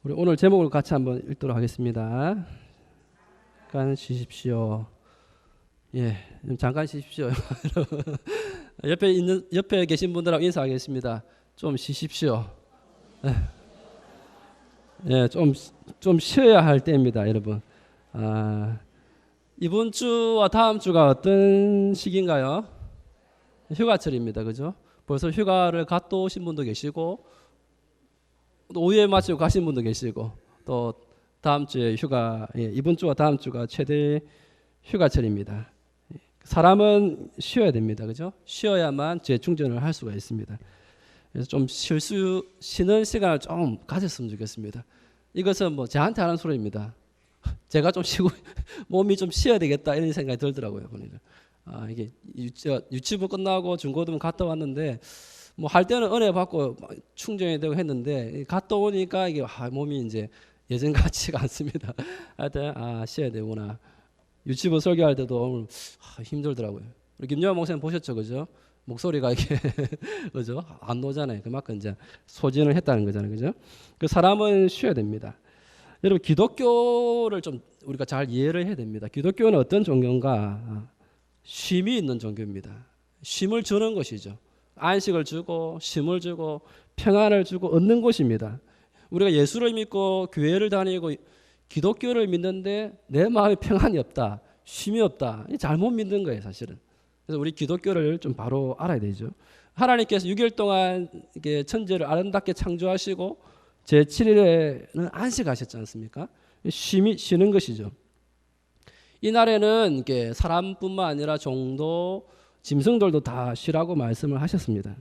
우리 오늘 제목을 같이 한번 읽도록 하겠습니다. 잠깐 쉬십시오. 예, 잠깐 쉬십시오. 옆에 계신 분들하고 인사하겠습니다. 좀 쉬십시오. 예, 좀 쉬어야 할 때입니다, 여러분. 이번 주와 다음 주가 어떤 시기인가요? 휴가철입니다, 그죠? 벌써 휴가를 갔다 오신 분도 계시고, 또 오후에 마치고 가신 분도 계시고, 또 다음 주에 이번 주와 다음 주가 최대 휴가철입니다. 사람은 쉬어야 됩니다, 그죠? 쉬어야만 재충전을 할 수가 있습니다. 그래서 좀 쉬는 시간을 좀 가졌으면 좋겠습니다. 이것은 뭐 저한테 하는 소리입니다. 제가 좀 쉬고 몸이 좀 쉬어야 되겠다 이런 생각이 들더라고요, 보니까. 이게 유치부 끝나고 중고등 갔다 왔는데 뭐 할 때는 은혜 받고 충전이 되고 했는데 갔다 오니까 이게 몸이 이제 예전 같지가 않습니다. 하여튼 쉬어야 되구나. 유치부 설교할 때도 오늘 힘들더라고요. 우리 김여한 목사님 보셨죠, 그죠? 목소리가 이게 그죠? 안 나오잖아요. 그만큼 이제 소진을 했다는 거잖아요, 그죠? 그 사람은 쉬어야 됩니다. 여러분 기독교를 좀 우리가 잘 이해를 해야 됩니다. 기독교는 어떤 종교인가? 쉼이 있는 종교입니다. 쉼을 주는 것이죠. 안식을 주고 쉼을 주고 평안을 주고 얻는 곳입니다. 우리가 예수를 믿고 교회를 다니고 기독교를 믿는데 내 마음에 평안이 없다, 쉼이 없다, 잘못 믿는 거예요, 사실은. 그래서 우리 기독교를 좀 바로 알아야 되죠. 하나님께서 6일 동안 이게 천지를 아름답게 창조하시고 제7일에는 안식하셨지 않습니까? 쉬는 것이죠. 이 날에는 이게 사람뿐만 아니라 종도, 짐승들도 다 쉬라고 말씀을 하셨습니다.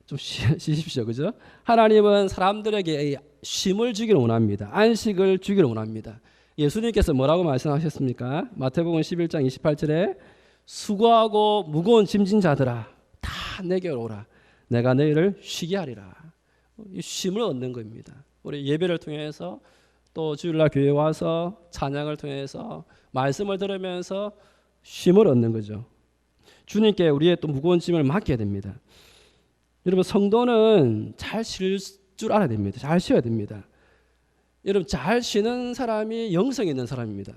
좀 쉬십시오, 그죠? 하나님은 사람들에게 쉼을 주기를 원합니다. 안식을 주기를 원합니다. 예수님께서 뭐라고 말씀하셨습니까? 마태복음 11장 28절에 수고하고 무거운 짐진 자들아 다 내게로 오라. 내가 너희를 쉬게 하리라. 쉼을 얻는 겁니다. 우리 예배를 통해서 또 주일날 교회 와서 찬양을 통해서 말씀을 들으면서 쉼을 얻는 거죠. 주님께 우리의 또 무거운 짐을 맡겨야 됩니다. 여러분 성도는 잘 쉴 줄 알아야 됩니다. 잘 쉬어야 됩니다. 여러분 잘 쉬는 사람이 영성이 있는 사람입니다.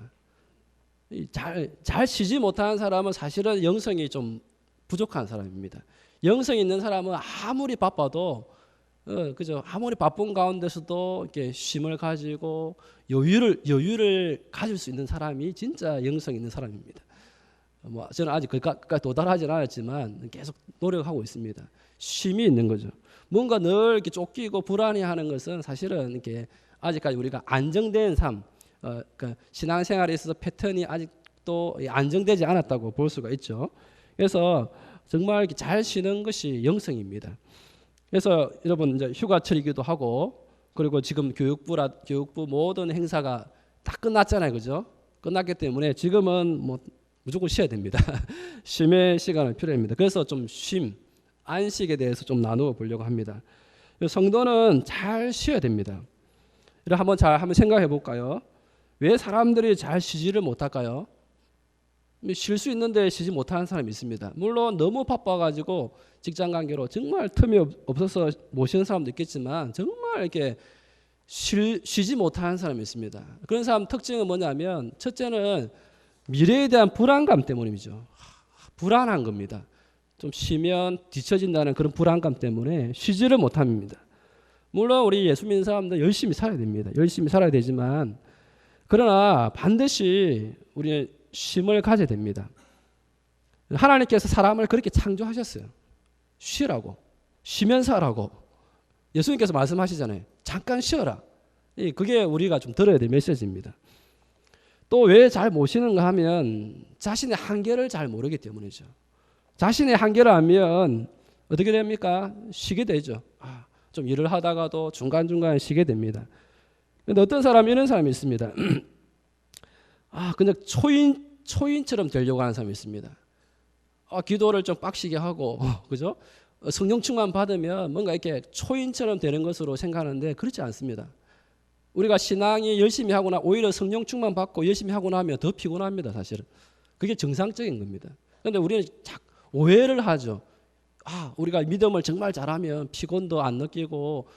잘 쉬지 못하는 사람은 사실은 영성이 좀 부족한 사람입니다. 영성이 있는 사람은 아무리 바빠도 그죠? 아무리 바쁜 가운데서도 이렇게 쉼을 가지고 여유를 가질 수 있는 사람이 진짜 영성 있는 사람입니다. 뭐 저는 아직 거기까지 도달하지는 않았지만 계속 노력하고 있습니다. 쉼이 있는 거죠. 뭔가 늘 이렇게 쫓기고 불안해하는 것은 사실은 이렇게 아직까지 우리가 안정된 삶, 그러니까 신앙생활에 있어서 패턴이 아직도 안정되지 않았다고 볼 수가 있죠. 그래서 정말 이렇게 잘 쉬는 것이 영성입니다. 그래서 여러분 이제 휴가철이기도 하고 그리고 지금 교육부 모든 행사가 다 끝났잖아요, 그죠? 끝났기 때문에 지금은 뭐 무조건 쉬어야 됩니다. 쉼의 시간을 필요합니다. 그래서 좀 안식에 대해서 좀 나누어 보려고 합니다. 성도는 잘 쉬어야 됩니다. 한번 생각해 볼까요? 왜 사람들이 잘 쉬지를 못할까요? 쉴 수 있는데 쉬지 못하는 사람이 있습니다. 물론 너무 바빠가지고 직장 관계로 정말 틈이 없어서 못 쉬는 사람도 있겠지만 정말 이렇게 쉬지 못하는 사람이 있습니다. 그런 사람 특징은 뭐냐면 첫째는 미래에 대한 불안감 때문이죠. 불안한 겁니다. 좀 쉬면 뒤처진다는 그런 불안감 때문에 쉬지를 못합니다. 물론 우리 예수 믿는 사람들 열심히 살아야 됩니다. 열심히 살아야 되지만 그러나 반드시 우리 쉼을 가져야 됩니다. 하나님께서 사람을 그렇게 창조하셨어요. 쉬라고, 쉬면서 하라고. 예수님께서 말씀하시잖아요. 잠깐 쉬어라. 그게 우리가 좀 들어야 될 메시지입니다. 또 왜 잘 못 쉬는가 하면 자신의 한계를 잘 모르기 때문이죠. 자신의 한계를 알면 어떻게 됩니까? 쉬게 되죠. 좀 일을 하다가도 중간중간에 쉬게 됩니다. 근데 어떤 사람이 이런 사람이 있습니다. 그냥 초인처럼 되려고 하는 사람이 있습니다. 기도를 좀 빡시게 하고, 그죠? 성령 충만 받으면 뭔가 이렇게 초인처럼 되는 것으로 생각하는데 그렇지 않습니다. 우리가 신앙이 열심히 하거나 오히려 성령 충만 받고 열심히 하고 나면 더 피곤합니다, 사실은. 그게 정상적인 겁니다. 그런데 우리는 오해를 하죠. 우리가 믿음을 정말 잘하면 피곤도 안 느끼고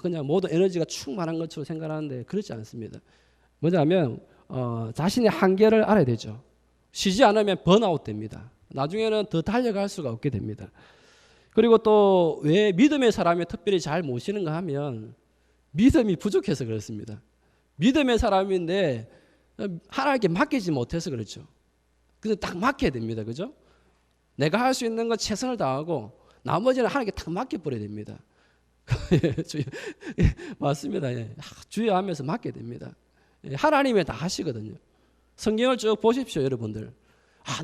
그냥 모든 에너지가 충만한 것처럼 생각하는데 그렇지 않습니다. 뭐냐면 자신의 한계를 알아야 되죠. 쉬지 않으면 번아웃 됩니다. 나중에는 더 달려갈 수가 없게 됩니다. 그리고 또 왜 믿음의 사람이 특별히 잘 못 쉬는가 하면 믿음이 부족해서 그렇습니다. 믿음의 사람인데 하나님께 맡기지 못해서 그렇죠. 그래서 딱 맡겨야 됩니다. 그죠? 내가 할 수 있는 건 최선을 다하고 나머지는 하나님께 딱 맡겨버려야 됩니다. 맞습니다. 주의하면서 맡겨야 됩니다. 하나님이 다 하시거든요. 성경을 쭉 보십시오, 여러분들.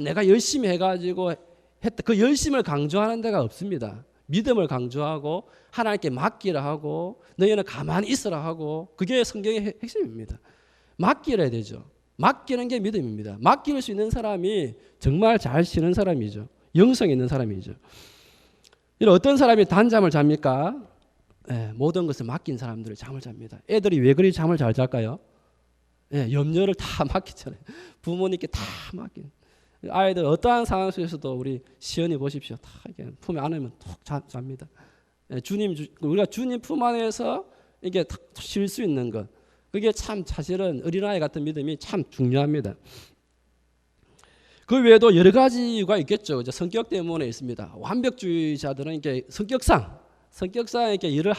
내가 열심히 해가지고 했다. 그 열심을 강조하는 데가 없습니다. 믿음을 강조하고 하나님께 맡기라 하고 너희는 가만히 있으라 하고 그게 성경의 핵심입니다. 맡기라 되죠. 맡기는 게 믿음입니다. 맡길 수 있는 사람이 정말 잘 쉬는 사람이죠. 영성 있는 사람이죠. 어떤 사람이 단잠을 잡니까? 모든 것을 맡긴 사람들이 잠을 잡니다. 애들이 왜 그리 잠을 잘 잘까요? 염려를 다 맡기잖아요. 부모님께 다 맡긴. 아이들 어떠한 상황 속에서도 우리 시연이 보십시오. 다 이렇게 품에 안으면 톡 잡니다. 우리가 주님 품 안에서 이게 쉴 수 있는 것. 그게 참 사실은 어린아이 같은 믿음이 참 중요합니다. 그 외에도 여러 가지 이유가 있겠죠. 성격 때문에 있습니다. 완벽주의자들은 이렇게 성격상 이렇게 일을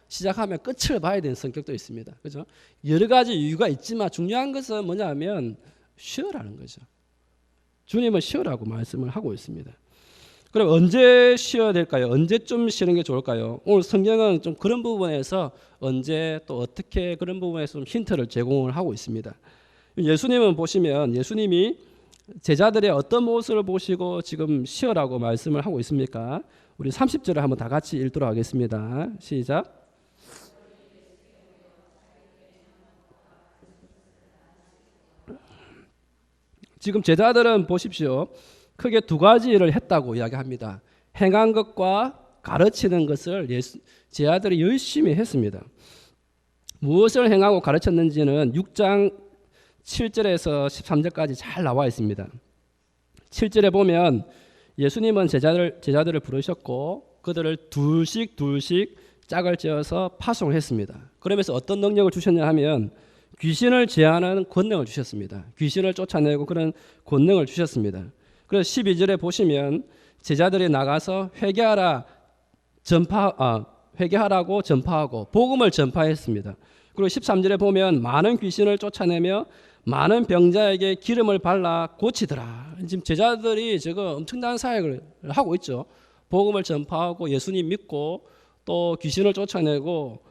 시작하면 끝을 봐야 되는 성격도 있습니다. 그죠? 여러 가지 이유가 있지만 중요한 것은 뭐냐면 쉬어라는 거죠. 주님은 쉬어라고 말씀을 하고 있습니다. 그럼 언제 쉬어야 될까요? 언제쯤 쉬는 게 좋을까요? 오늘 성경은 좀 그런 부분에서 언제 또 어떻게 그런 부분에서 좀 힌트를 제공을 하고 있습니다. 예수님은 보시면 예수님이 제자들의 어떤 모습을 보시고 지금 쉬어라고 말씀을 하고 있습니까? 우리 30절을 한번 다 같이 읽도록 하겠습니다. 시작. 지금 제자들은 보십시오. 크게 두 가지 일을 했다고 이야기합니다. 행한 것과 가르치는 것을 제자들이 열심히 했습니다. 무엇을 행하고 가르쳤는지는 6장 7절에서 13절까지 잘 나와 있습니다. 7절에 보면 예수님은 제자들을 부르셨고 그들을 둘씩 짝을 지어서 파송을 했습니다. 그러면서 어떤 능력을 주셨냐 하면 귀신을 제하는 권능을 주셨습니다. 귀신을 쫓아내고 그런 권능을 주셨습니다. 그래서 12절에 보시면 제자들이 나가서 회개하라고 전파하고 복음을 전파했습니다. 그리고 13절에 보면 많은 귀신을 쫓아내며 많은 병자에게 기름을 발라 고치더라. 지금 제자들이 지금 엄청난 사역을 하고 있죠. 복음을 전파하고 예수님 믿고 또 귀신을 쫓아내고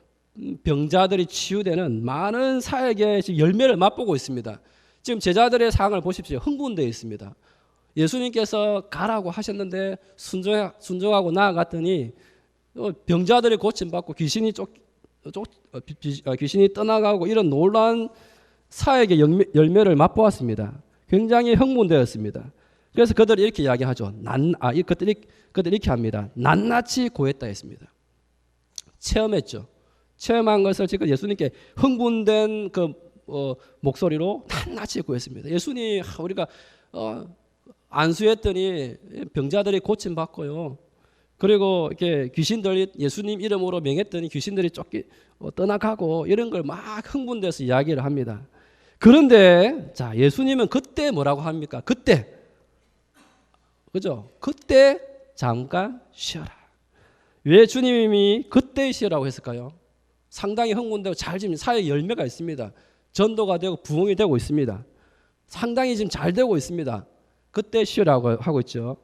병자들이 치유되는 많은 사역의 열매를 맛보고 있습니다. 지금 제자들의 상황을 보십시오. 흥분되어 있습니다. 예수님께서 가라고 하셨는데 순종하고 나아갔더니 병자들이 고침받고 귀신이 떠나가고 이런 놀라운 사역의 열매를 맛보았습니다. 굉장히 흥분되었습니다. 그래서 그들이 이렇게 이야기하죠. 그들이 이렇게 합니다. 낱낱이 고했다 했습니다. 체험했죠. 체험한 것을 지금 예수님께 흥분된 그 목소리로 낱낱이 구했습니다. 예수님 우리가 안수했더니 병자들이 고침받고요. 그리고 이렇게 귀신들이 예수님 이름으로 명했더니 귀신들이 떠나가고 이런 걸 막 흥분돼서 이야기를 합니다. 그런데 자 예수님은 그때 뭐라고 합니까? 그때 그죠? 그때 잠깐 쉬어라. 왜 주님이 그때 쉬어라고 했을까요? 상당히 흥분되고 잘 지금 사회 열매가 있습니다. 전도가 되고 부흥이 되고 있습니다. 상당히 지금 잘 되고 있습니다. 그때 쉬어라고 하고 있죠.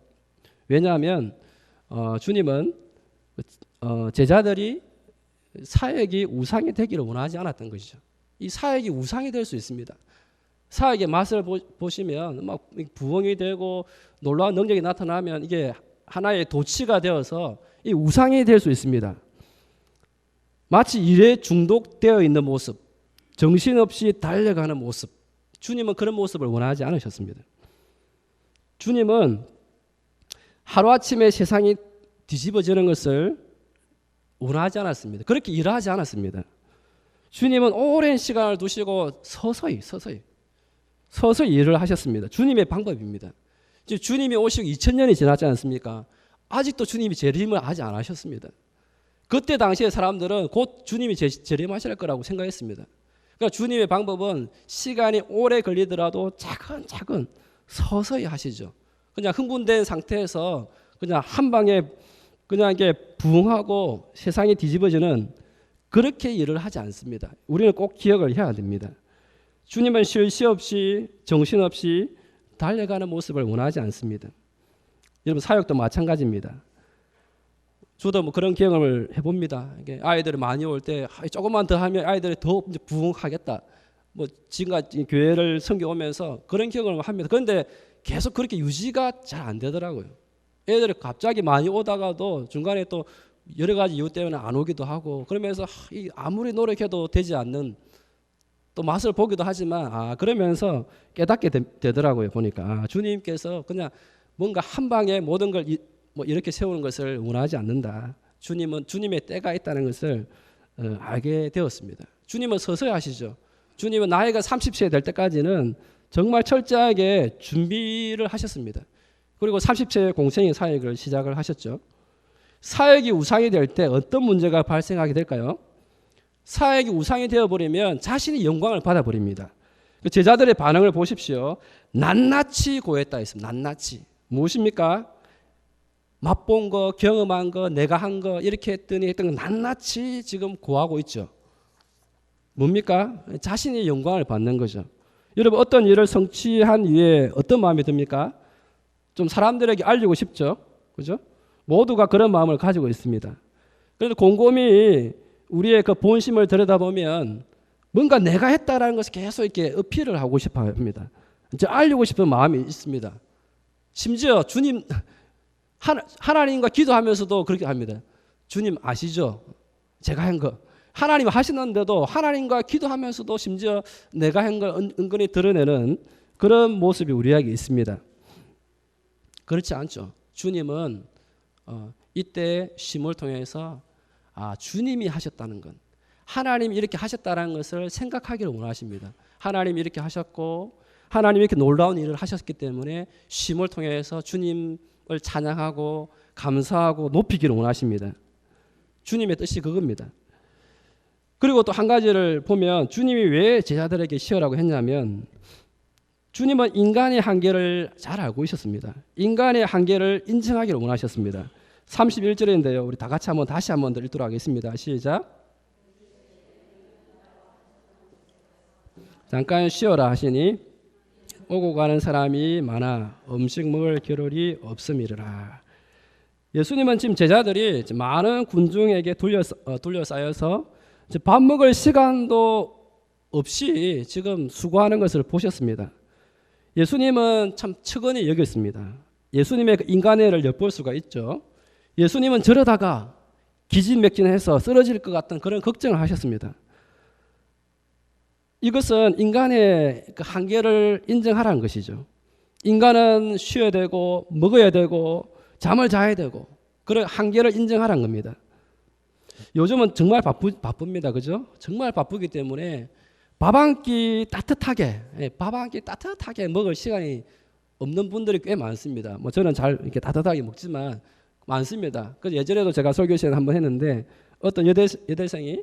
왜냐하면 주님은 제자들이 사역이 우상이 되기를 원하지 않았던 것이죠. 이 사역이 우상이 될 수 있습니다. 사역의 맛을 보시면 막 부흥이 되고 놀라운 능력이 나타나면 이게 하나의 도치가 되어서 이 우상이 될 수 있습니다. 마치 일에 중독되어 있는 모습, 정신없이 달려가는 모습, 주님은 그런 모습을 원하지 않으셨습니다. 주님은 하루아침에 세상이 뒤집어지는 것을 원하지 않았습니다. 그렇게 일하지 않았습니다. 주님은 오랜 시간을 두시고 서서히 일을 하셨습니다. 주님의 방법입니다. 주님이 오시고 2000년이 지났지 않습니까? 아직도 주님이 재림을 아직 안 하셨습니다. 그때 당시에 사람들은 곧 주님이 재림하실 거라고 생각했습니다. 그러니까 주님의 방법은 시간이 오래 걸리더라도 차근차근 서서히 하시죠. 그냥 흥분된 상태에서 그냥 한 방에 그냥 이게 부흥하고 세상이 뒤집어지는 그렇게 일을 하지 않습니다. 우리는 꼭 기억을 해야 됩니다. 주님은 쉴 새 없이 정신없이 달려가는 모습을 원하지 않습니다. 여러분 사역도 마찬가지입니다. 저도 뭐 그런 경험을 해봅니다. 아이들이 많이 올 때 조금만 더 하면 아이들이 더 부흥하겠다. 뭐 지금까지 교회를 섬겨오면서 그런 경험을 합니다. 그런데 계속 그렇게 유지가 잘 안 되더라고요. 애들이 갑자기 많이 오다가도 중간에 또 여러 가지 이유 때문에 안 오기도 하고 그러면서 아무리 노력해도 되지 않는 또 맛을 보기도 하지만 그러면서 깨닫게 되더라고요. 보니까 주님께서 그냥 뭔가 한 방에 모든 걸 뭐 이렇게 세우는 것을 원하지 않는다. 주님은 주님의 때가 있다는 것을 알게 되었습니다. 주님은 서서히 하시죠. 주님은 나이가 30세 될 때까지는 정말 철저하게 준비를 하셨습니다. 그리고 30세에 공생의 사역을 시작을 하셨죠. 사역이 우상이 될 때 어떤 문제가 발생하게 될까요? 사역이 우상이 되어버리면 자신이 영광을 받아버립니다. 제자들의 반응을 보십시오. 낱낱이 고했다 했습니다. 낱낱이. 무엇입니까? 맛본 거, 경험한 거, 내가 한 거 이렇게 했던 거 낱낱이 지금 고하고 있죠. 뭡니까? 자신의 영광을 받는 거죠. 여러분 어떤 일을 성취한 이후에 어떤 마음이 듭니까? 좀 사람들에게 알리고 싶죠. 그죠? 모두가 그런 마음을 가지고 있습니다. 그래서 곰곰이 우리의 그 본심을 들여다보면 뭔가 내가 했다라는 것을 계속 이렇게 어필을 하고 싶어 합니다. 이제 알리고 싶은 마음이 있습니다. 심지어 주님 하나님과 기도하면서도 그렇게 합니다. 주님 아시죠? 제가 한 거. 하나님 하시는데도 하나님과 기도하면서도 심지어 내가 한 걸 은근히 드러내는 그런 모습이 우리에게 있습니다. 그렇지 않죠. 주님은 이때 쉼을 통해서 주님이 하셨다는 것, 하나님이 이렇게 하셨다는 것을 생각하기를 원하십니다. 하나님이 이렇게 하셨고 하나님이 이렇게 놀라운 일을 하셨기 때문에 쉼을 통해서 주님을 찬양하고 감사하고 높이기를 원하십니다. 주님의 뜻이 그겁니다. 그리고 또 한 가지를 보면 주님이 왜 제자들에게 쉬어라고 했냐면 주님은 인간의 한계를 잘 알고 있었습니다. 인간의 한계를 인정하기를 원하셨습니다. 31절인데요. 우리 다 같이 다시 한번 더 읽도록 하겠습니다. 시작. 잠깐 쉬어라 하시니 오고 가는 사람이 많아 음식 먹을 겨를이 없음이라. 예수님은 지금 제자들이 많은 군중에게 둘러싸여서 밥 먹을 시간도 없이 지금 수고하는 것을 보셨습니다. 예수님은 참 측은히 여겼습니다. 예수님의 인간애를 엿볼 수가 있죠. 예수님은 저러다가 기진맥진해서 쓰러질 것 같은 그런 걱정을 하셨습니다. 이것은 인간의 그 한계를 인정하라는 것이죠. 인간은 쉬어야 되고 먹어야 되고 잠을 자야 되고 그런 한계를 인정하라는 겁니다. 요즘은 정말 바쁩니다. 그죠? 정말 바쁘기 때문에 밥 한 끼 따뜻하게 먹을 시간이 없는 분들이 꽤 많습니다. 뭐 저는 잘 이렇게 따뜻하게 먹지만 많습니다. 그래서 예전에도 제가 설교 시간 한번 했는데 어떤 여대생이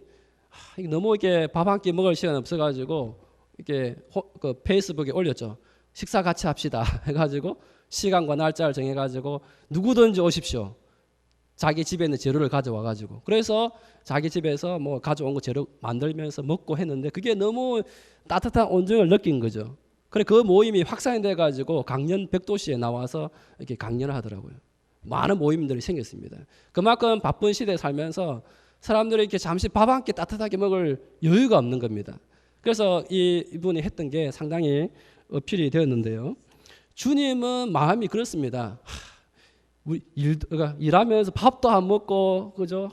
너무 이렇게 밥 한 끼 먹을 시간 없어가지고 이렇게 그 페이스북에 올렸죠. 식사 같이 합시다 해가지고 시간과 날짜를 정해가지고 누구든지 오십시오. 자기 집에 있는 재료를 가져와가지고 그래서 자기 집에서 뭐 가져온 거 재료 만들면서 먹고 했는데 그게 너무 따뜻한 온정을 느낀 거죠. 그래 그 모임이 확산이 돼가지고 강연 백도시에 나와서 이렇게 강연을 하더라고요. 많은 모임들이 생겼습니다. 그만큼 바쁜 시대에 살면서 사람들이 이렇게 잠시 밥 한 끼 따뜻하게 먹을 여유가 없는 겁니다. 그래서 이분이 했던 게 상당히 어필이 되었는데요. 주님은 마음이 그렇습니다. 우리 일하면서 밥도 안 먹고 그죠?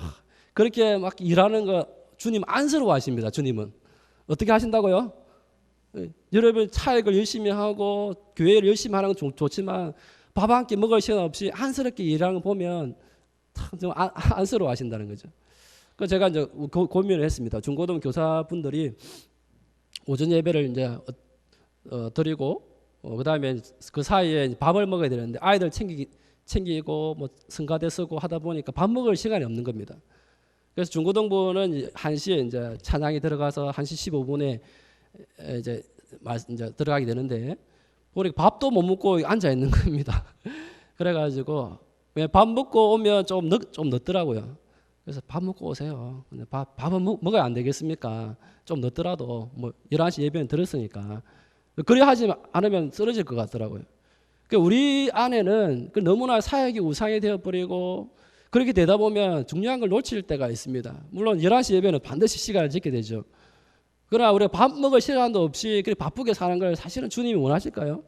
그렇게 막 일하는 거 주님 안쓰러워하십니다. 주님은 어떻게 하신다고요? 여러분 사역을 열심히 하고 교회를 열심히 하는 건 좋지만 밥 한 끼 먹을 시간 없이 안쓰럽게 일하는 거 보면 좀 안쓰러워하신다는 거죠. 그 제가 이제 고민을 했습니다. 중고등 교사분들이 오전 예배를 이제 드리고 그다음에 그 사이에 밥을 먹어야 되는데 아이들 챙기고 뭐 성가대 쓰고 하다 보니까 밥 먹을 시간이 없는 겁니다. 그래서 중고등부는 1시에 이제 찬양이 들어가서 1시 15분에 이제 들어가게 되는데 우리 밥도 못 먹고 앉아 있는 겁니다. 그래가지고 밥 먹고 오면 좀 늦더라고요. 그래서 밥 먹고 오세요. 근데 밥은 먹어야 안 되겠습니까? 좀 늦더라도 뭐 11시 예배는 들었으니까. 그래 하지 않으면 쓰러질 것 같더라고요. 우리 안에는 너무나 사역이 우상이 되어버리고 그렇게 되다 보면 중요한 걸 놓칠 때가 있습니다. 물론 11시 예배는 반드시 시간을 지게 되죠. 그러나 우리가 밥 먹을 시간도 없이 그렇게 바쁘게 사는 걸 사실은 주님이 원하실까요?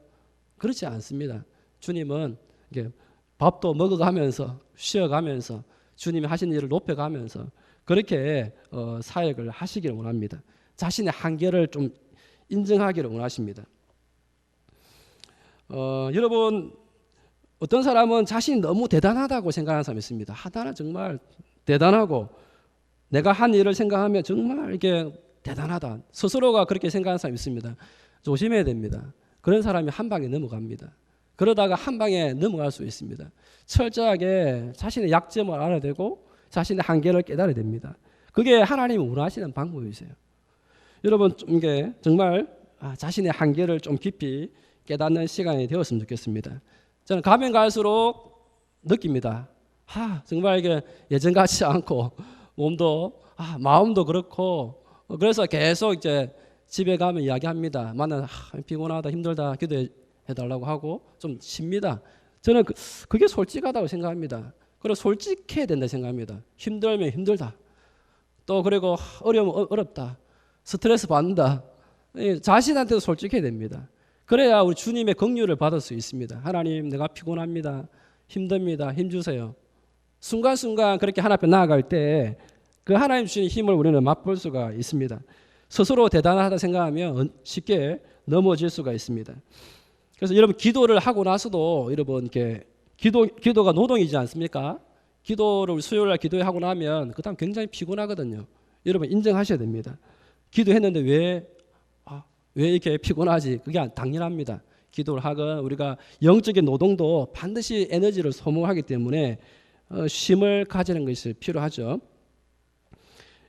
그렇지 않습니다. 주님은 이게 밥도 먹어가면서 쉬어가면서 주님이 하신 일을 높여가면서 그렇게 사역을 하시기를 원합니다. 자신의 한계를 좀 인정하기를 원하십니다. 여러분 어떤 사람은 자신이 너무 대단하다고 생각하는 사람이 있습니다. 나는 정말 대단하고 내가 한 일을 생각하면 정말 이게 대단하다. 스스로가 그렇게 생각하는 사람이 있습니다. 조심해야 됩니다. 그런 사람이 한 방에 넘어갑니다. 그러다가 한 방에 넘어갈 수 있습니다. 철저하게 자신의 약점을 알아야 되고 자신의 한계를 깨달아야 됩니다. 그게 하나님이 원하시는 방법이세요. 여러분 이게 정말 자신의 한계를 좀 깊이 깨닫는 시간이 되었으면 좋겠습니다. 저는 가면 갈수록 느낍니다. 정말 이게 예전 같지 않고 몸도 마음도 그렇고 그래서 계속 이제 집에 가면 이야기합니다. 만나 피곤하다 힘들다 기도해 달라고 하고 좀 쉽니다. 저는 그게 솔직하다고 생각합니다. 그리고 솔직해야 된다 생각합니다. 힘들면 힘들다. 또 그리고 어려우면 어렵다. 스트레스 받는다. 자신한테도 솔직해야 됩니다. 그래야 우리 주님의 긍휼을 받을 수 있습니다. 하나님 내가 피곤합니다. 힘듭니다. 힘주세요. 순간순간 그렇게 하나님 앞에 나아갈 때 그 하나님 주신 힘을 우리는 맛볼 수가 있습니다. 스스로 대단하다 생각하면 쉽게 넘어질 수가 있습니다. 그래서 여러분 기도를 하고 나서도 여러분 이렇게 기도가 노동이지 않습니까? 기도를 수요일 날 기도하고 나면 그다음 굉장히 피곤하거든요. 여러분 인정하셔야 됩니다. 기도했는데 왜 이렇게 피곤하지? 그게 당연합니다. 기도를 하건 우리가 영적인 노동도 반드시 에너지를 소모하기 때문에 쉼을 가지는 것이 필요하죠.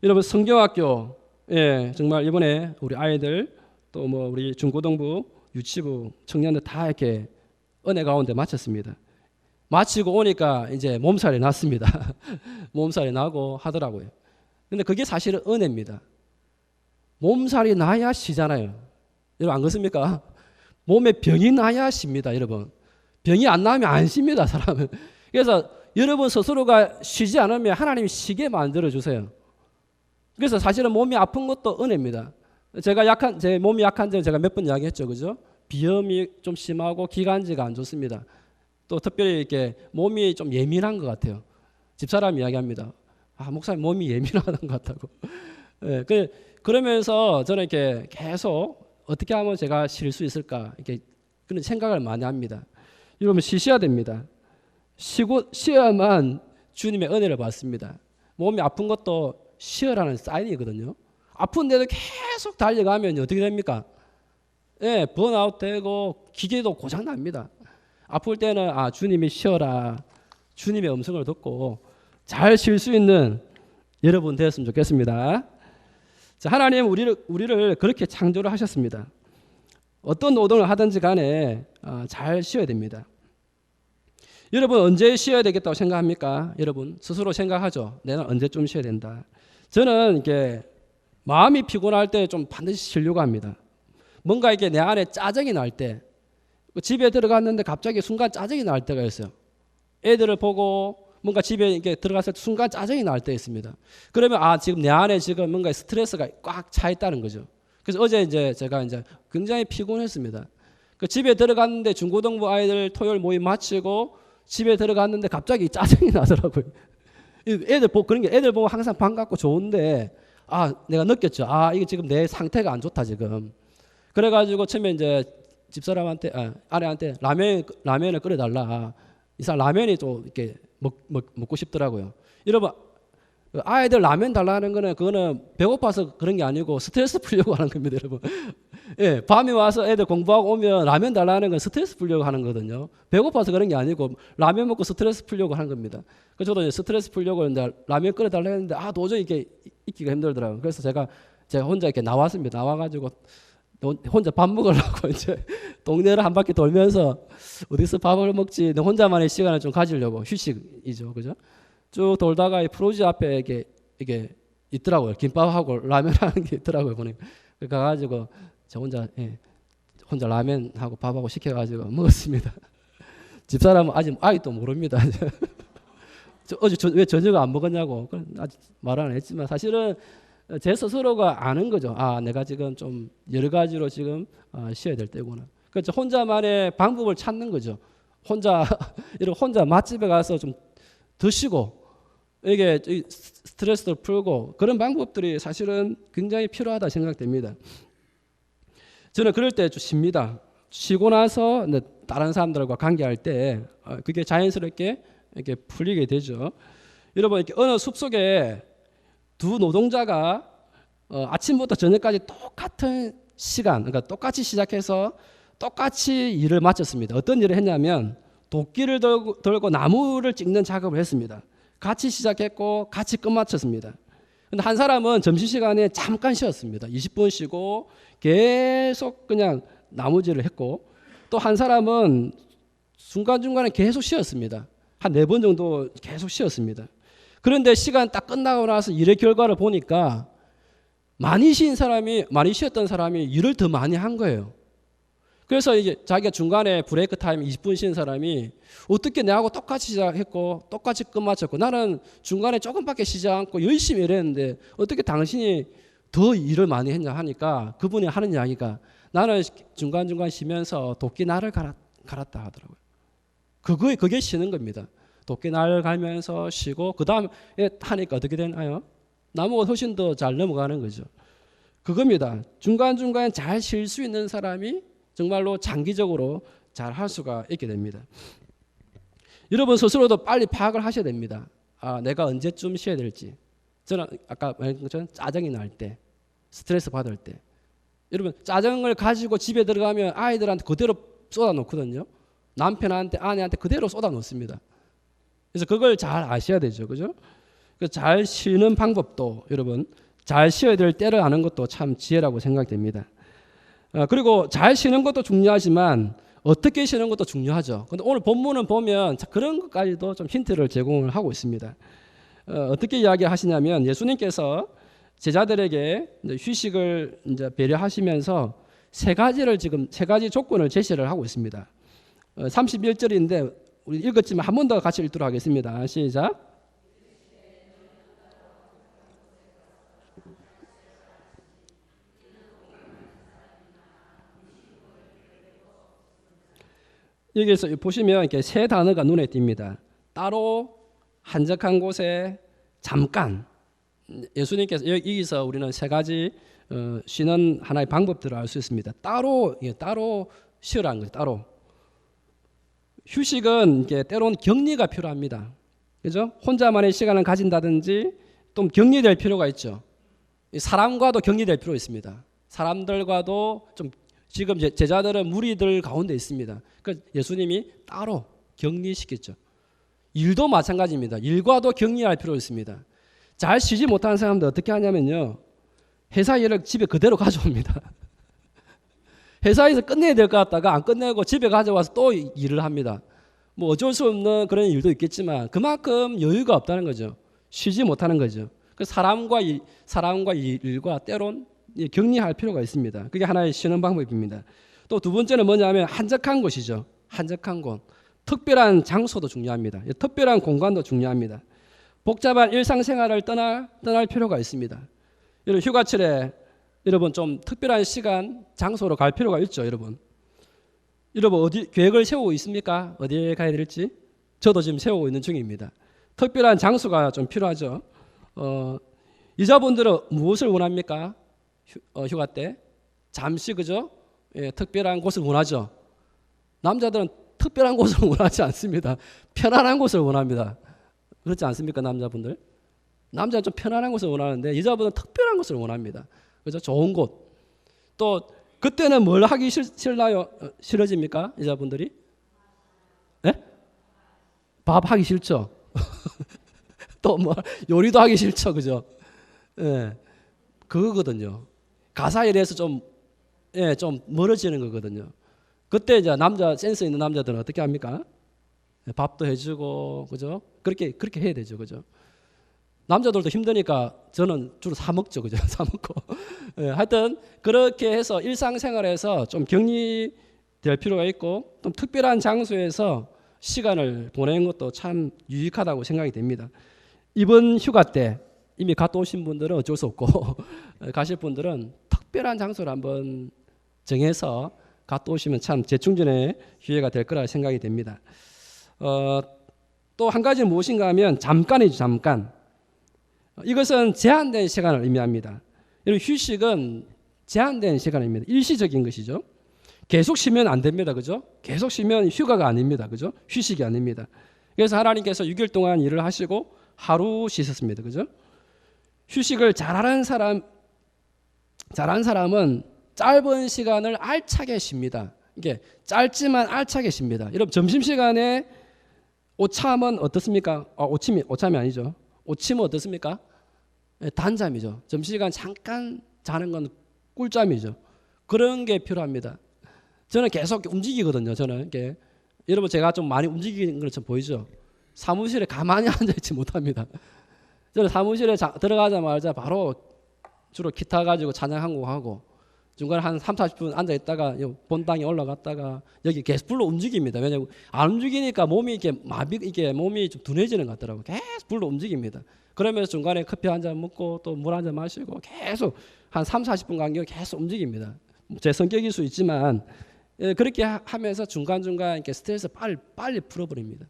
여러분 성경학교 정말 이번에 우리 아이들 또 뭐 우리 중고등부 유치부 청년들 다 이렇게 은혜 가운데 마쳤습니다. 마치고 오니까 이제 몸살이 났습니다. 몸살이 나고 하더라고요. 근데 그게 사실은 은혜입니다. 몸살이 나야 쉬잖아요. 여러분 안 그렇습니까? 몸에 병이 나야 쉽니다. 여러분 병이 안 나면 안 쉽니다. 사람은. 그래서 여러분 스스로가 쉬지 않으면 하나님이 쉬게 만들어 주세요. 그래서 사실은 몸이 아픈 것도 은혜입니다. 제 몸이 약한 점 제가 몇 번 이야기했죠, 그죠? 비염이 좀 심하고 기관지가 안 좋습니다. 또 특별히 이렇게 몸이 좀 예민한 것 같아요. 집사람이 이야기합니다. 목사님 몸이 예민하던 것 같다고. 그러면서 저는 이렇게 계속 어떻게 하면 제가 쉴 수 있을까 이렇게 그런 생각을 많이 합니다. 여러분 쉬셔야 됩니다. 쉬어야만 주님의 은혜를 받습니다. 몸이 아픈 것도 쉬어라는 사인이거든요. 아픈데도 계속 달려가면 어떻게 됩니까? 번아웃 되고 기계도 고장 납니다. 아플 때는 주님이 쉬어라. 주님의 음성을 듣고 잘 쉴 수 있는 여러분 되었으면 좋겠습니다. 자, 하나님 우리를 그렇게 창조를 하셨습니다. 어떤 노동을 하든지 간에 잘 쉬어야 됩니다. 여러분 언제 쉬어야 되겠다고 생각합니까? 여러분 스스로 생각하죠. 내가 언제쯤 쉬어야 된다. 저는 이렇게 마음이 피곤할 때 좀 반드시 쉬려고 합니다. 뭔가 이게 내 안에 짜증이 날 때, 집에 들어갔는데 갑자기 순간 짜증이 날 때가 있어요. 애들을 보고 뭔가 집에 이렇게 들어갔을 때 순간 짜증이 날 때 있습니다. 그러면 지금 내 안에 지금 뭔가 스트레스가 꽉 차 있다는 거죠. 그래서 어제 이제 제가 굉장히 피곤했습니다. 그 집에 들어갔는데 중고등부 아이들 토요일 모임 마치고 집에 들어갔는데 갑자기 짜증이 나더라고요. 애들 보고 그런 게 애들 보고 항상 반갑고 좋은데 내가 느꼈죠. 이게 지금 내 상태가 안 좋다 지금. 그래가지고 처음에 이제 집사람한테 아내한테 라면을 끓여달라. 이 사람 라면이 또 이렇게 먹고 싶더라고요. 여러분 아이들 라면 달라는 거는 그거는 배고파서 그런 게 아니고 스트레스 풀려고 하는 겁니다, 여러분. 예, 밤에 와서 애들 공부하고 오면 라면 달라는 건 스트레스 풀려고 하는 거거든요. 배고파서 그런 게 아니고 라면 먹고 스트레스 풀려고 하는 겁니다. 그래서 저도 이제 스트레스 풀려고 했는데 라면 끓여 달라 했는데 도저히 이게 있기가 힘들더라고요. 그래서 제가 혼자 이렇게 나왔습니다. 나와가지고 혼자 밥 먹으려고 이제 동네를 한 바퀴 돌면서 어디서 밥을 먹지 혼자만의 시간을 좀 가지려고 휴식이죠, 그죠? 쭉 돌다가 이 프로지 앞에 이게 있더라고요. 김밥하고 라면하는 게 있더라고요. 보니까 가가지고 저 혼자 라면하고 밥하고 시켜가지고 먹었습니다. 집사람은 아직도 모릅니다. 어제 왜 저녁을 안 먹었냐고 아직 말 안 했지만 사실은 제 스스로가 아는 거죠. 내가 지금 좀 여러 가지로 지금 쉬어야 될 때구나. 그래서 혼자만의 방법을 찾는 거죠. 혼자 맛집에 가서 좀 드시고 이게 스트레스를 풀고 그런 방법들이 사실은 굉장히 필요하다 생각됩니다. 저는 그럴 때 좀 쉽니다. 쉬고 나서 다른 사람들과 관계할 때 그게 자연스럽게 이렇게 풀리게 되죠. 여러분 이렇게 어느 숲속에 두 노동자가 아침부터 저녁까지 똑같은 시간, 그러니까 똑같이 시작해서 똑같이 일을 마쳤습니다. 어떤 일을 했냐면 도끼를 들고 나무를 찍는 작업을 했습니다. 같이 시작했고 같이 끝마쳤습니다. 근데 한 사람은 점심시간에 잠깐 쉬었습니다. 20분 쉬고 계속 그냥 나무질을 했고 또 한 사람은 중간중간에 계속 쉬었습니다. 한 4번 정도 계속 쉬었습니다. 그런데 시간 딱 끝나고 나서 일의 결과를 보니까 많이 쉬었던 사람이 일을 더 많이 한 거예요. 그래서 이게 자기가 중간에 브레이크 타임 20분 쉬는 사람이 어떻게 내하고 똑같이 시작했고 똑같이 끝마쳤고 나는 중간에 조금밖에 쉬지 않고 열심히 일했는데 어떻게 당신이 더 일을 많이 했냐 하니까 그분이 하는 이야기가 나는 중간중간 쉬면서 도끼 날을 갈았다 하더라고요. 그게 쉬는 겁니다. 도끼 날 갈면서 쉬고 그 다음에 하니까 어떻게 되나요? 나무가 훨씬 더 잘 넘어가는 거죠. 그겁니다. 중간중간 잘 쉴 수 있는 사람이 정말로 장기적으로 잘 할 수가 있게 됩니다. 여러분 스스로도 빨리 파악을 하셔야 됩니다. 내가 언제쯤 쉬어야 될지. 저는 아까 말한 것처럼 짜증이 날 때, 스트레스 받을 때. 여러분 짜증을 가지고 집에 들어가면 아이들한테 그대로 쏟아 놓거든요. 남편한테 아내한테 그대로 쏟아 놓습니다. 그래서 그걸 잘 아셔야 되죠. 그죠? 잘 쉬는 방법도 여러분 잘 쉬어야 될 때를 아는 것도 참 지혜라고 생각됩니다. 그리고 잘 쉬는 것도 중요하지만 어떻게 쉬는 것도 중요하죠. 근데 오늘 본문은 보면 그런 것까지도 좀 힌트를 제공을 하고 있습니다. 어떻게 이야기하시냐면 예수님께서 제자들에게 휴식을 이제 배려하시면서 세 가지 조건을 제시를 하고 있습니다. 31절인데 우리 읽었지만 한 번 더 같이 읽도록 하겠습니다. 시작. 여기서 보시면 이렇게 세 단어가 눈에 띕니다. 따로, 한적한 곳에, 잠깐. 예수님께서 여기서 우리는 세 가지 쉬는 하나의 방법들을 알 수 있습니다. 따로 쉬으라는 거죠. 따로. 휴식은 이게 때로는 격리가 필요합니다. 그죠? 혼자만의 시간을 가진다든지 또 격리될 필요가 있죠. 사람과도 격리될 필요가 있습니다. 사람들과도 좀 지금 제자들은 무리들 가운데 있습니다. 그래서 예수님이 따로 격리시켰죠. 일도 마찬가지입니다. 일과도 격리할 필요가 있습니다. 잘 쉬지 못하는 사람들 어떻게 하냐면요. 회사 일을 집에 그대로 가져옵니다. 회사에서 끝내야 될 것 같다가 안 끝내고 집에 가져와서 또 일을 합니다. 뭐 어쩔 수 없는 그런 일도 있겠지만 그만큼 여유가 없다는 거죠. 쉬지 못하는 거죠. 그 사람과 일과 때론 격리할 필요가 있습니다. 그게 하나의 쉬는 방법입니다. 또 두 번째는 뭐냐면 한적한 곳이죠. 한적한 곳. 특별한 장소도 중요합니다. 특별한 공간도 중요합니다. 복잡한 일상생활을 떠날 필요가 있습니다. 여러분 휴가철에 여러분 좀 특별한 시간, 장소로 갈 필요가 있죠, 여러분. 여러분 어디 계획을 세우고 있습니까? 어디에 가야 될지? 저도 지금 세우고 있는 중입니다. 특별한 장소가 좀 필요하죠. 여자분들은 무엇을 원합니까? 휴가 때 잠시 그죠? 예, 특별한 곳을 원하죠. 남자들은 특별한 곳을 원하지 않습니다. 편안한 곳을 원합니다. 그렇지 않습니까, 남자분들? 남자는 좀 편안한 곳을 원하는데 여자분은 특별한 곳을 원합니다. 그죠? 좋은 곳. 또 그때는 뭘 하기 싫나요? 싫어집니까? 여자분들이? 예? 밥 하기 싫죠. 또 뭐 요리도 하기 싫죠, 그죠? 예, 그거거든요. 가사에 대해서 좀, 예, 좀 멀어지는 거거든요. 그때 이제 남자 센스 있는 남자들은 어떻게 합니까? 예, 밥도 해주고, 그죠? 그렇게 해야 되죠, 그죠? 남자들도 힘드니까 저는 주로 사 먹죠, 그죠? 사 먹고. 예, 하여튼 그렇게 해서 일상생활에서 좀 격리될 필요가 있고, 좀 특별한 장소에서 시간을 보내는 것도 참 유익하다고 생각이 됩니다. 이번 휴가 때 이미 갔다 오신 분들은 어쩔 수 없고 가실 분들은 특별한 장소를 한번 정해서 갔다 오시면 참 재충전의 기회가 될 거라 생각이 됩니다. 또 한 가지는 무엇인가 하면 잠깐이죠, 잠깐. 이것은 제한된 시간을 의미합니다. 여러분, 휴식은 제한된 시간입니다. 일시적인 것이죠. 계속 쉬면 안 됩니다, 그죠? 계속 쉬면 휴가가 아닙니다, 그죠? 휴식이 아닙니다. 그래서 하나님께서 6일 동안 일을 하시고 하루 쉬셨습니다, 그죠? 휴식을 잘하는 사람은 짧은 시간을 알차게 쉽니다. 이게 짧지만 알차게 쉽니다. 여러분, 점심시간에 오참은 어떻습니까? 오참이 아니죠. 오침은 어떻습니까? 단잠이죠. 점심시간 잠깐 자는 건 꿀잠이죠. 그런 게 필요합니다. 저는 계속 움직이거든요. 저는 이렇게 여러분, 제가 좀 많이 움직이는 것처럼 보이죠. 사무실에 가만히 앉아있지 못합니다. 저는 사무실에 들어가자마자 바로 주로 기타 가지고 찬양 한 곡 하고 중간에 한 3, 40분 앉아있다가 본당에 올라갔다가 여기 계속 불로 움직입니다. 왜냐하면 안 움직이니까 몸이 이게 몸이 좀 둔해지는 것 같더라고요. 계속 불로 움직입니다. 그러면서 중간에 커피 한 잔 먹고 또 물 한 잔 마시고 계속 한 3, 40분 간격에 계속 움직입니다. 제 성격일 수 있지만 그렇게 하면서 중간중간 이렇게 스트레스 빨리 풀어버립니다.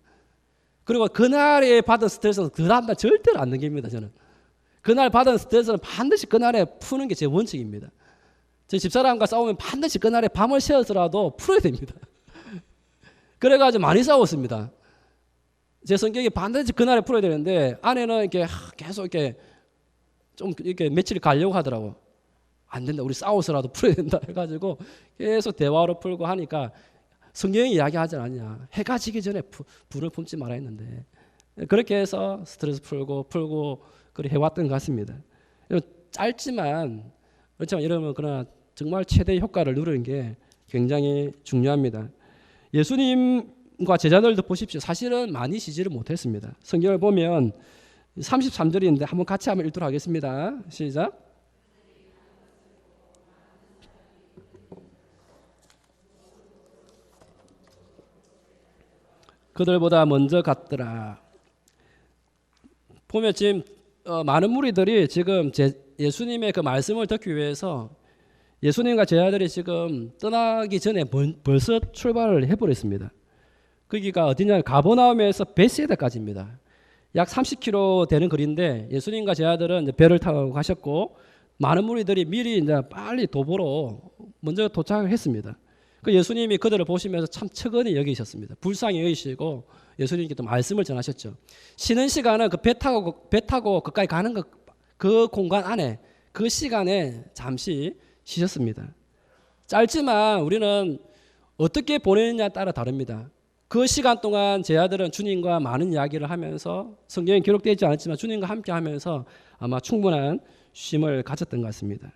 그리고 그날에 받은 스트레스는 그 다음날 절대로 안 넘깁니다. 저는 그날 받은 스트레스는 반드시 그날에 푸는 게 제 원칙입니다. 제 집사람과 싸우면 반드시 그날에 밤을 새워서라도 풀어야 됩니다. 그래가지고 많이 싸웠습니다. 제 성격이 반드시 그날에 풀어야 되는데 아내는 이렇게 계속 이렇게 좀 이렇게 며칠 가려고 하더라고. 안 된다, 우리 싸워서라도 풀어야 된다 해가지고 계속 대화로 풀고 하니까 성경이 이야기하지 않냐. 해가 지기 전에 불을 품지 말아야 했는데 그렇게 해서 스트레스 풀고 그렇게 해왔던 것 같습니다. 짧지만 그렇지만 여러분, 그러나 정말 최대의 효과를 누리는 게 굉장히 중요합니다. 예수님과 제자들도 보십시오. 사실은 많이 쉬지를 못했습니다. 성경을 보면 33절인데 한번 같이 한번 읽도록 하겠습니다. 시작. 그들보다 먼저 갔더라. 보면 지금 많은 무리들이 지금 예수님의 그 말씀을 듣기 위해서 예수님과 제자들이 지금 떠나기 전에 벌써 출발을 해버렸습니다. 거기가 어디냐? 가버나움에서 벳세다까지입니다. 약 30km 되는 거리인데 예수님과 제자들은 이제 배를 타고 가셨고 많은 무리들이 미리 이제 빨리 도보로 먼저 도착을 했습니다. 그 예수님이 그들을 보시면서 참 측은히 여기셨습니다. 불쌍히 여기시고 예수님께 또 말씀을 전하셨죠. 쉬는 시간은 그 배 타고 그까지 가는 그 공간 안에 그 시간에 잠시 쉬셨습니다. 짧지만 우리는 어떻게 보내느냐에 따라 다릅니다. 그 시간 동안 제 아들은 주님과 많은 이야기를 하면서 성경에 기록되어 있지 않았지만 주님과 함께 하면서 아마 충분한 쉼을 가졌던 것 같습니다.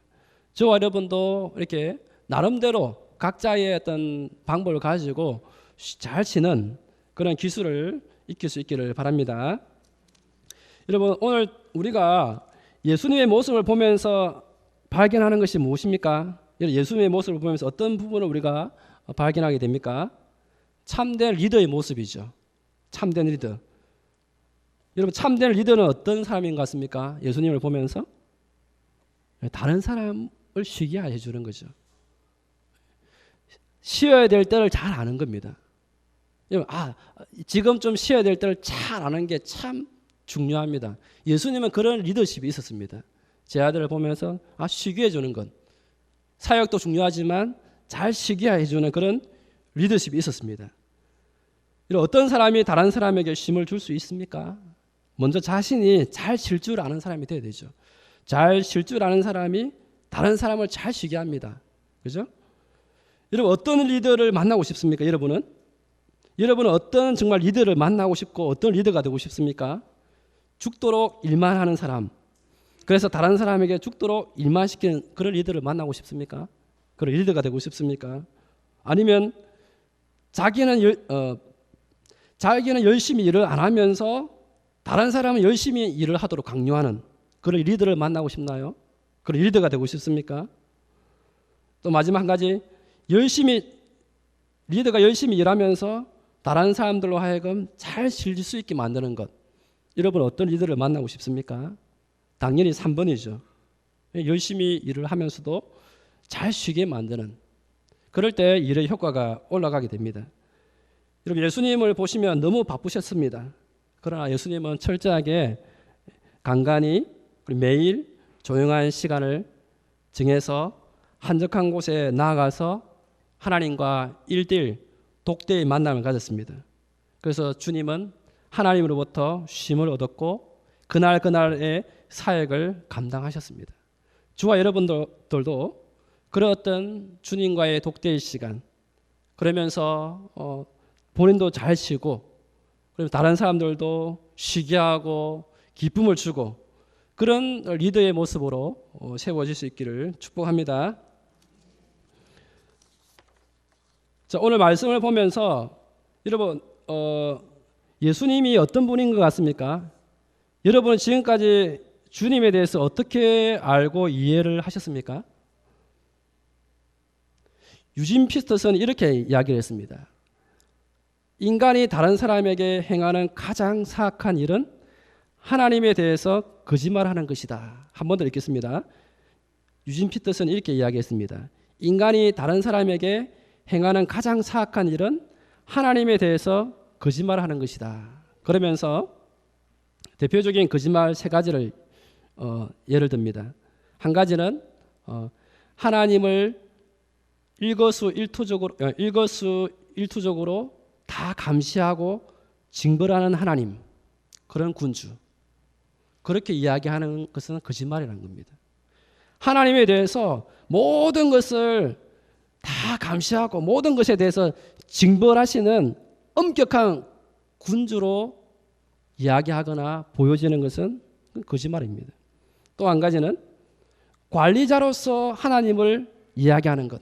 저와 여러분도 이렇게 나름대로 각자의 어떤 방법을 가지고 잘 쉬는 그런 기술을 익힐 수 있기를 바랍니다. 여러분, 오늘 우리가 예수님의 모습을 보면서 발견하는 것이 무엇입니까? 예수님의 모습을 보면서 어떤 부분을 우리가 발견하게 됩니까? 참된 리더의 모습이죠. 참된 리더. 여러분, 참된 리더는 어떤 사람인 것 같습니까? 예수님을 보면서 다른 사람을 쉬게 해주는 거죠. 쉬어야 될 때를 잘 아는 겁니다. 지금 좀 쉬어야 될 때를 잘 아는 게 참 중요합니다. 예수님은 그런 리더십이 있었습니다. 제 아들을 보면서 쉬게 해주는 것. 사역도 중요하지만 잘 쉬게 해주는 그런 리더십이 있었습니다. 어떤 사람이 다른 사람에게 쉼을 줄 수 있습니까? 먼저 자신이 잘 쉴 줄 아는 사람이 되어야 되죠. 잘 쉴 줄 아는 사람이 다른 사람을 잘 쉬게 합니다. 그죠? 여러분 어떤 리더를 만나고 싶습니까? 여러분은 어떤 정말 리더를 만나고 싶고 어떤 리더가 되고 싶습니까? 죽도록 일만 하는 사람, 그래서 다른 사람에게 죽도록 일만 시키는 그런 리더를 만나고 싶습니까? 그런 리더가 되고 싶습니까? 아니면 자기는 열심히 일을 안 하면서 다른 사람은 열심히 일을 하도록 강요하는 그런 리더를 만나고 싶나요? 그런 리더가 되고 싶습니까? 또 마지막 한 가지, 리더가 열심히 일하면서 다른 사람들로 하여금 잘 즐길 수 있게 만드는 것. 여러분 어떤 리더를 만나고 싶습니까? 당연히 3번이죠. 열심히 일을 하면서도 잘 쉬게 만드는. 그럴 때 일의 효과가 올라가게 됩니다. 여러분 예수님을 보시면 너무 바쁘셨습니다. 그러나 예수님은 철저하게 간간히 매일 조용한 시간을 정해서 한적한 곳에 나아가서 하나님과 1대1 독대의 만남을 가졌습니다. 그래서 주님은 하나님으로부터 쉼을 얻었고 그날의 사역을 감당하셨습니다. 저와 여러분들도 그런 어떤 주님과의 독대의 시간, 그러면서 본인도 잘 쉬고 그리고 다른 사람들도 쉬게 하고 기쁨을 주고 그런 리더의 모습으로 세워질 수 있기를 축복합니다. 자, 오늘 말씀을 보면서 여러분 예수님이 어떤 분인 것 같습니까? 여러분은 지금까지 주님에 대해서 어떻게 알고 이해를 하셨습니까? 유진 피터슨이 이렇게 이야기를 했습니다. 인간이 다른 사람에게 행하는 가장 사악한 일은 하나님에 대해서 거짓말하는 것이다. 한 번 더 읽겠습니다. 유진 피터슨이 이렇게 이야기했습니다. 인간이 다른 사람에게 행하는 가장 사악한 일은 하나님에 대해서 거짓말하는 것이다. 그러면서 대표적인 거짓말 3가지를 예를 듭니다. 한 가지는 하나님을 일거수일투족으로 다 감시하고 징벌하는 하나님, 그런 군주, 그렇게 이야기하는 것은 거짓말이라는 겁니다. 하나님에 대해서 모든 것을 다 감시하고 모든 것에 대해서 징벌하시는 엄격한 군주로 이야기하거나 보여지는 것은 거짓말입니다. 또 한 가지는 관리자로서 하나님을 이야기하는 것,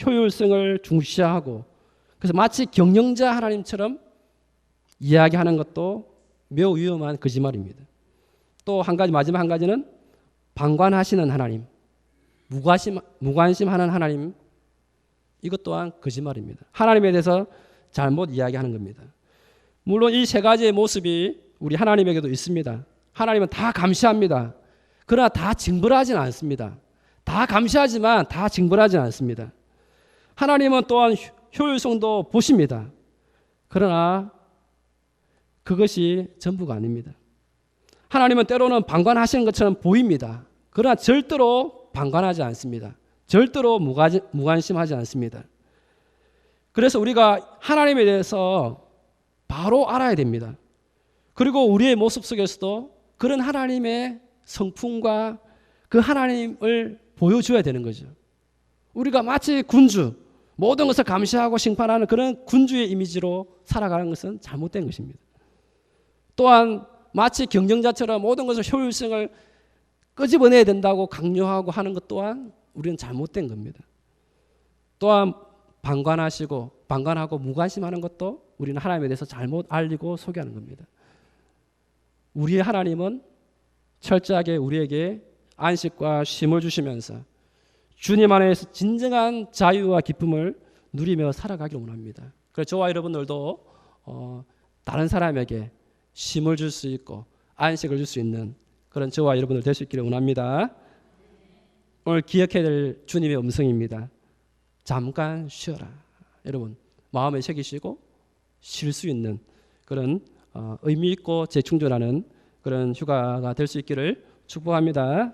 효율성을 중시하고 그래서 마치 경영자 하나님처럼 이야기하는 것도 매우 위험한 거짓말입니다. 또 한 가지, 마지막 한 가지는 방관하시는 하나님, 무관심하는 하나님, 이것 또한 거짓말입니다. 하나님에 대해서 잘못 이야기하는 겁니다. 물론 이 3가지의 모습이 우리 하나님에게도 있습니다. 하나님은 다 감시합니다. 그러나 다 징벌하지는 않습니다. 다 감시하지만 다 징벌하지는 않습니다. 하나님은 또한 효율성도 보십니다. 그러나 그것이 전부가 아닙니다. 하나님은 때로는 방관하시는 것처럼 보입니다. 그러나 절대로 방관하지 않습니다. 절대로 무관심하지 않습니다. 그래서 우리가 하나님에 대해서 바로 알아야 됩니다. 그리고 우리의 모습 속에서도 그런 하나님의 성품과 그 하나님을 보여줘야 되는 거죠. 우리가 마치 군주, 모든 것을 감시하고 심판하는 그런 군주의 이미지로 살아가는 것은 잘못된 것입니다. 또한 마치 경영자처럼 모든 것을 효율성을 끄집어내야 된다고 강요하고 하는 것 또한 우리는 잘못된 겁니다. 또한 방관하고 무관심하는 것도 우리는 하나님에 대해서 잘못 알리고 소개하는 겁니다. 우리의 하나님은 철저하게 우리에게 안식과 쉼을 주시면서 주님 안에서 진정한 자유와 기쁨을 누리며 살아가기를 원합니다. 그래서 저와 여러분들도 다른 사람에게 쉼을 줄 수 있고 안식을 줄 수 있는 그런 저와 여러분들 될 수 있기를 원합니다. 오늘 기억해야 될 주님의 음성입니다. 잠깐 쉬어라. 여러분 마음에 새기시고 쉴 수 있는 그런 의미 있고 재충전하는 그런 휴가가 될 수 있기를 축복합니다.